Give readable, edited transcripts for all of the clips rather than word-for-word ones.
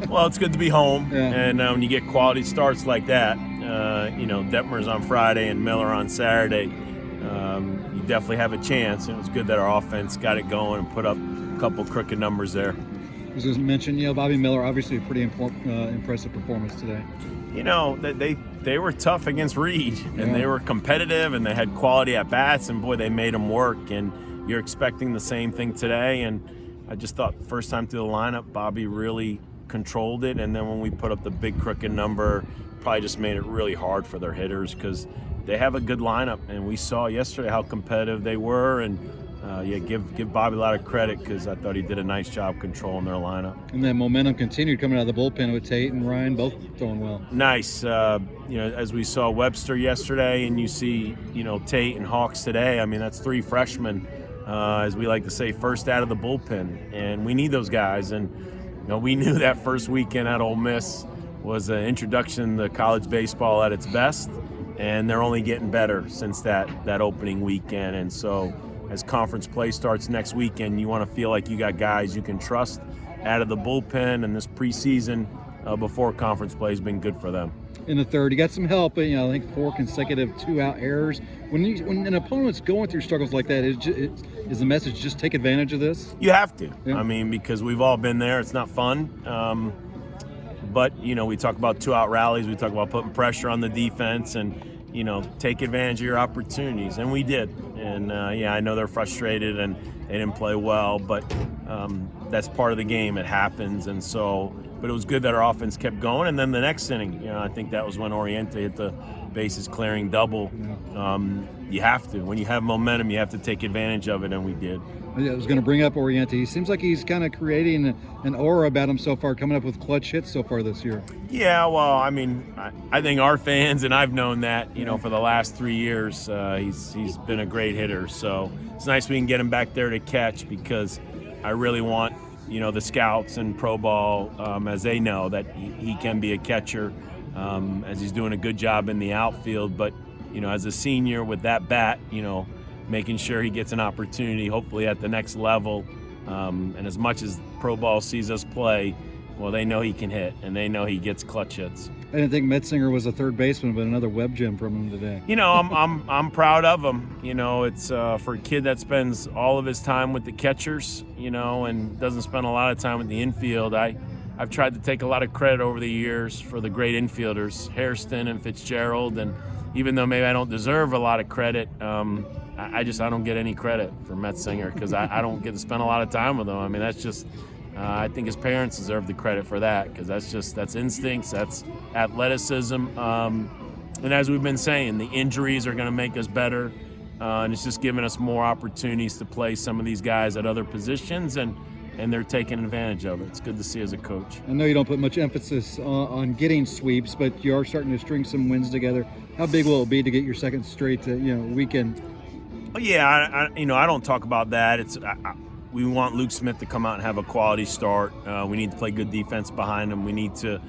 Well, it's good to be home, Yeah. and when you get quality starts like that, Detmer's on Friday and Miller on Saturday, you definitely have a chance. And it was good that our offense got it going and put up a couple crooked numbers there. I was going to mention, Bobby Miller, obviously a pretty impressive performance today. They were tough against Reed, and Yeah. they were competitive, and they had quality at bats, and boy, they made them work. And you're expecting the same thing today. And I just thought first time through the lineup, Bobby really controlled it, and then when we put up the big crooked number, probably just made it really hard for their hitters because they have a good lineup, and we saw yesterday how competitive they were. And give Bobby a lot of credit because I thought he did a nice job controlling their lineup. And that momentum continued coming out of the bullpen with Tate and Ryan both throwing well. Nice. As we saw Webster yesterday, and you see, Tate and Hawks today. I mean, that's three freshmen, as we like to say, first out of the bullpen, and we need those guys. And we knew that first weekend at Ole Miss was an introduction to college baseball at its best, and they're only getting better since that opening weekend. And so as conference play starts next weekend, you want to feel like you got guys you can trust out of the bullpen, and this preseason before conference play has been good for them. In the third, you got some help, but I think 4 consecutive 2-out errors. When an opponent's going through struggles like that, is the message just take advantage of this? You have to. Yeah. I mean, because we've all been there. It's not fun. But we talk about 2-out rallies. We talk about putting pressure on the defense and, take advantage of your opportunities. And we did. And, I know they're frustrated and they didn't play well, but that's part of the game. It happens. And so, but it was good that our offense kept going. And then the next inning, I think that was when Oriente hit the bases clearing double. You have to. When you have momentum, you have to take advantage of it, and we did. I was going to bring up Oriente. He seems like he's kind of creating an aura about him so far, coming up with clutch hits so far this year. Yeah, well, I mean, I think our fans, and I've known that, for the last 3 years, he's been a great hitter. So it's nice we can get him back there to catch, because I really want, the scouts and pro ball, as they know, that he can be a catcher, as he's doing a good job in the outfield. But, as a senior with that bat, making sure he gets an opportunity, hopefully at the next level. And as much as pro ball sees us play, well, they know he can hit, and they know he gets clutch hits. I didn't think Metzinger was a third baseman, but another web gem from him today. I'm proud of him. It's for a kid that spends all of his time with the catchers, and doesn't spend a lot of time with the infield. I've tried to take a lot of credit over the years for the great infielders, Hairston and Fitzgerald, and even though maybe I don't deserve a lot of credit, I don't get any credit for Metzinger because I don't get to spend a lot of time with him. I mean, that's just I think his parents deserve the credit for that, because that's instincts, that's athleticism, and as we've been saying, the injuries are going to make us better, and it's just giving us more opportunities to play some of these guys at other positions, and they're taking advantage of it. It's good to see as a coach. I know you don't put much emphasis on getting sweeps, but you are starting to string some wins together. How big will it be to get your second straight weekend? Yeah, I don't talk about that. We want Luke Smith to come out and have a quality start. We need to play good defense behind him. We need to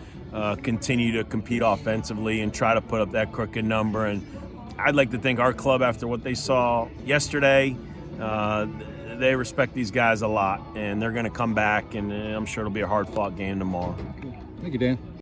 continue to compete offensively and try to put up that crooked number. And I'd like to think our club, after what they saw yesterday, they respect these guys a lot, and they're going to come back, and I'm sure it'll be a hard-fought game tomorrow. Thank you, Dan.